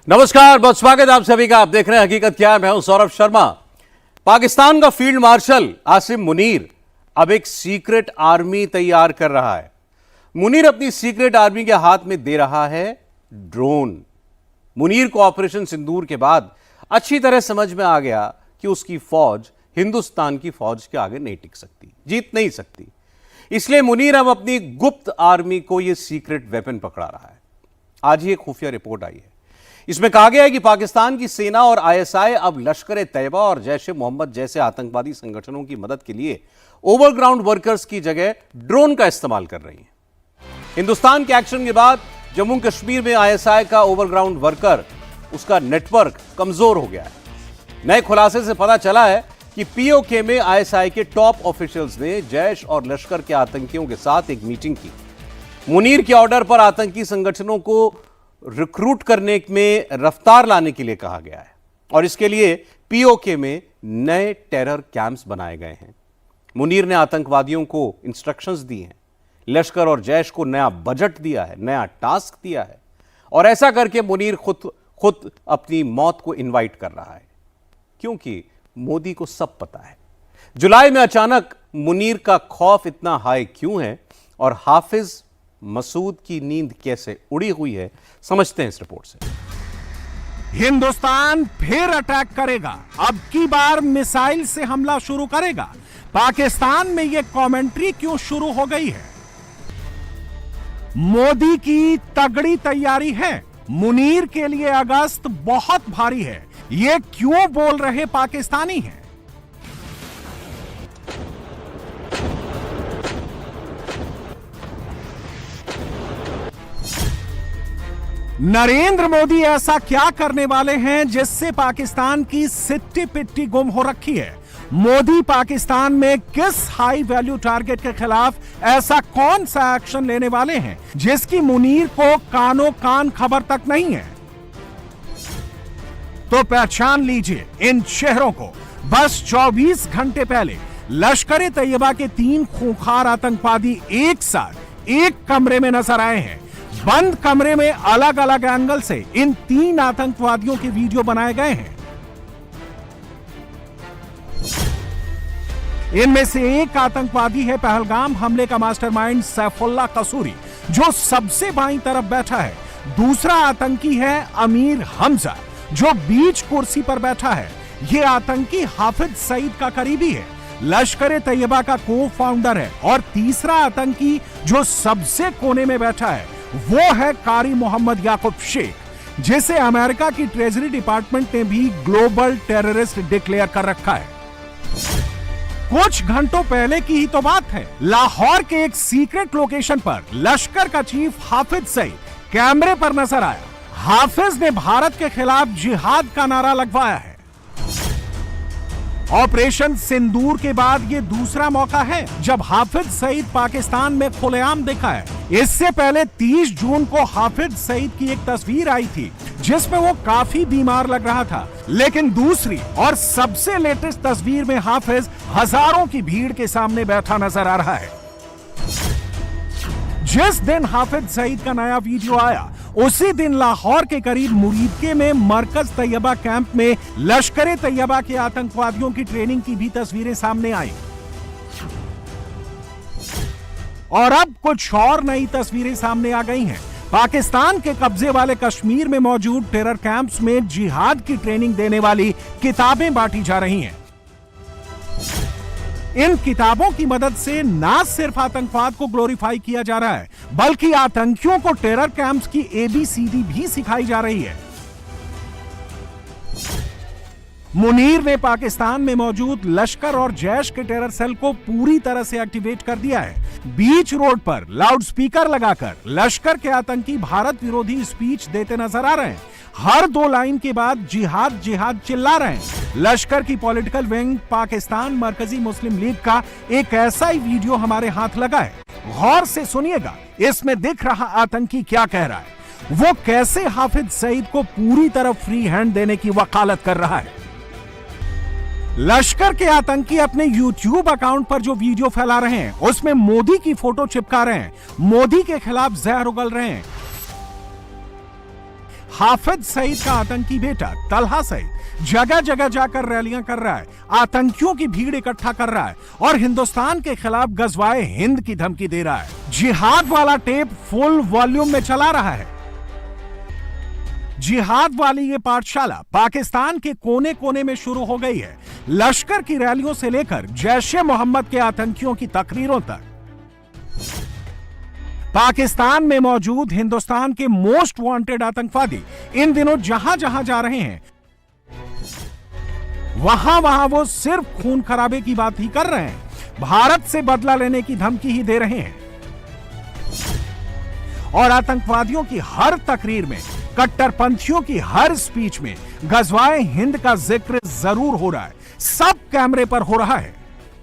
नमस्कार, बहुत स्वागत आप सभी का। आप देख रहे हैं हकीकत क्या है। मैं हूं सौरभ शर्मा। पाकिस्तान का फील्ड मार्शल आसिम मुनीर अब एक सीक्रेट आर्मी तैयार कर रहा है। मुनीर अपनी सीक्रेट आर्मी के हाथ में दे रहा है ड्रोन। मुनीर को ऑपरेशन सिंदूर के बाद अच्छी तरह समझ में आ गया कि उसकी फौज हिंदुस्तान की फौज के आगे नहीं टिक सकती, जीत नहीं सकती। इसलिए मुनीर अब अपनी गुप्त आर्मी को यह सीक्रेट वेपन पकड़ा रहा है। आज ही एक खुफिया रिपोर्ट आई है। इसमें कहा गया है कि पाकिस्तान की सेना और आईएसआई अब लश्कर-ए-तैयबा और जैश-ए-मोहम्मद जैसे आतंकवादी संगठनों की मदद के लिए ओवरग्राउंड वर्कर्स की जगह ड्रोन का इस्तेमाल कर रही है। हिंदुस्तान के एक्शन के बाद जम्मू कश्मीर में आईएसआई का ओवरग्राउंड वर्कर, उसका नेटवर्क कमजोर हो गया है। नए खुलासे से पता चला है कि पीओके में आईएसआई के टॉप ऑफिशियल्स ने जैश और लश्कर के आतंकियों के साथ एक मीटिंग की। मुनीर के ऑर्डर पर आतंकी संगठनों को रिक्रूट करने में रफ्तार लाने के लिए कहा गया है और इसके लिए पीओके में नए टेरर कैंप्स बनाए गए हैं। मुनीर ने आतंकवादियों को इंस्ट्रक्शंस दी हैं, लश्कर और जैश को नया बजट दिया है, नया टास्क दिया है और ऐसा करके मुनीर खुद अपनी मौत को इनवाइट कर रहा है, क्योंकि मोदी को सब पता है। जुलाई में अचानक मुनीर का खौफ इतना हाई क्यों है और हाफिज मसूद की नींद कैसे उड़ी हुई है, समझते हैं इस रिपोर्ट से। हिंदुस्तान फिर अटैक करेगा, अब की बार मिसाइल से हमला शुरू करेगा। पाकिस्तान में यह कमेंट्री क्यों शुरू हो गई है? मोदी की तगड़ी तैयारी है। मुनीर के लिए अगस्त बहुत भारी है, यह क्यों बोल रहे पाकिस्तानी हैं? नरेंद्र मोदी ऐसा क्या करने वाले हैं जिससे पाकिस्तान की सिट्टी पिट्टी गुम हो रखी है? मोदी पाकिस्तान में किस हाई वैल्यू टारगेट के खिलाफ ऐसा कौन सा एक्शन लेने वाले हैं जिसकी मुनीर को कानो कान खबर तक नहीं है? तो पहचान लीजिए इन चेहरों को। बस 24 घंटे पहले लश्कर-ए-तैयबा के 3 खूंखार आतंकवादी एक साथ एक कमरे में नजर आए हैं। बंद कमरे में अलग अलग एंगल से इन 3 आतंकवादियों के वीडियो बनाए गए हैं। इनमें से एक आतंकवादी है पहलगाम हमले का मास्टरमाइंड सैफुल्लाह कसूरी, जो सबसे बाईं तरफ बैठा है। दूसरा आतंकी है अमीर हमजा, जो बीच कुर्सी पर बैठा है। यह आतंकी हाफिज सईद का करीबी है, लश्कर-ए-तैयबा का को फाउंडर है। और तीसरा आतंकी जो सबसे कोने में बैठा है वो है कारी मोहम्मद याकूब शेख, जिसे अमेरिका की ट्रेजरी डिपार्टमेंट ने भी ग्लोबल टेररिस्ट डिक्लेयर कर रखा है। कुछ घंटों पहले की ही तो बात है, लाहौर के एक सीक्रेट लोकेशन पर लश्कर का चीफ हाफिज सईद कैमरे पर नजर आया। हाफिज ने भारत के खिलाफ जिहाद का नारा लगवाया है। ऑपरेशन सिंदूर के बाद यह दूसरा मौका है जब हाफिज सईद पाकिस्तान में खुलेआम दिखा है। इससे पहले 30 जून को हाफिज सईद की एक तस्वीर आई थी जिसमें वो काफी बीमार लग रहा था, लेकिन दूसरी और सबसे लेटेस्ट तस्वीर में हाफिज हजारों की भीड़ के सामने बैठा नजर आ रहा है। जिस दिन हाफिज सईद का नया वीडियो आया उसी दिन लाहौर के करीब मुरीदके में मरकज तैयबा कैंप में लश्कर-ए-तैयबा के आतंकवादियों की ट्रेनिंग की भी तस्वीरें सामने आई। और अब कुछ और नई तस्वीरें सामने आ गई हैं। पाकिस्तान के कब्जे वाले कश्मीर में मौजूद टेरर कैंप्स में जिहाद की ट्रेनिंग देने वाली किताबें बांटी जा रही हैं। इन किताबों की मदद से न सिर्फ आतंकवाद को ग्लोरीफाई किया जा रहा है, बल्कि आतंकियों को टेरर कैंप्स की ABCD भी सिखाई जा रही है। मुनीर ने पाकिस्तान में मौजूद लश्कर और जैश के टेरर सेल को पूरी तरह से एक्टिवेट कर दिया है। बीच रोड पर लाउडस्पीकर लगाकर लश्कर के आतंकी भारत विरोधी स्पीच देते नजर आ रहे हैं। हर 2 लाइन के बाद जिहाद जिहाद चिल्ला रहे हैं। लश्कर की पॉलिटिकल विंग पाकिस्तान मरकजी मुस्लिम लीग का एक ऐसा ही वीडियो हमारे हाथ लगा है, गौर से सुनिएगा। इसमें दिख रहा आतंकी क्या कह रहा है, वो कैसे हाफिज सईद को पूरी तरह फ्री हैंड देने की वकालत कर रहा है। लश्कर के आतंकी अपने YouTube अकाउंट पर जो वीडियो फैला रहे हैं उसमें मोदी की फोटो चिपका रहे हैं, मोदी के खिलाफ जहर उगल रहे हैं। हाफिज सईद का आतंकी बेटा तलहा सईद जगह जगह जाकर रैलियां कर रहा है, आतंकियों की भीड़ इकट्ठा कर रहा है और हिंदुस्तान के खिलाफ गजवाए हिंद की धमकी दे रहा है। जिहाद वाला टेप फुल वॉल्यूम में चला रहा है। जिहाद वाली ये पाठशाला पाकिस्तान के कोने कोने में शुरू हो गई है, लश्कर की रैलियों से लेकर जैश-ए मोहम्मद के आतंकियों की तकरीरों तक। पाकिस्तान में मौजूद हिंदुस्तान के मोस्ट वांटेड आतंकवादी इन दिनों जहां जहां जा रहे हैं, वहां वहां वो सिर्फ खून खराबे की बात ही कर रहे हैं, भारत से बदला लेने की धमकी ही दे रहे हैं। और आतंकवादियों की हर तकरीर में, कट्टरपंथियों की हर स्पीच में गजवाए हिंद का जिक्र जरूर हो रहा है, सब कैमरे पर हो रहा है।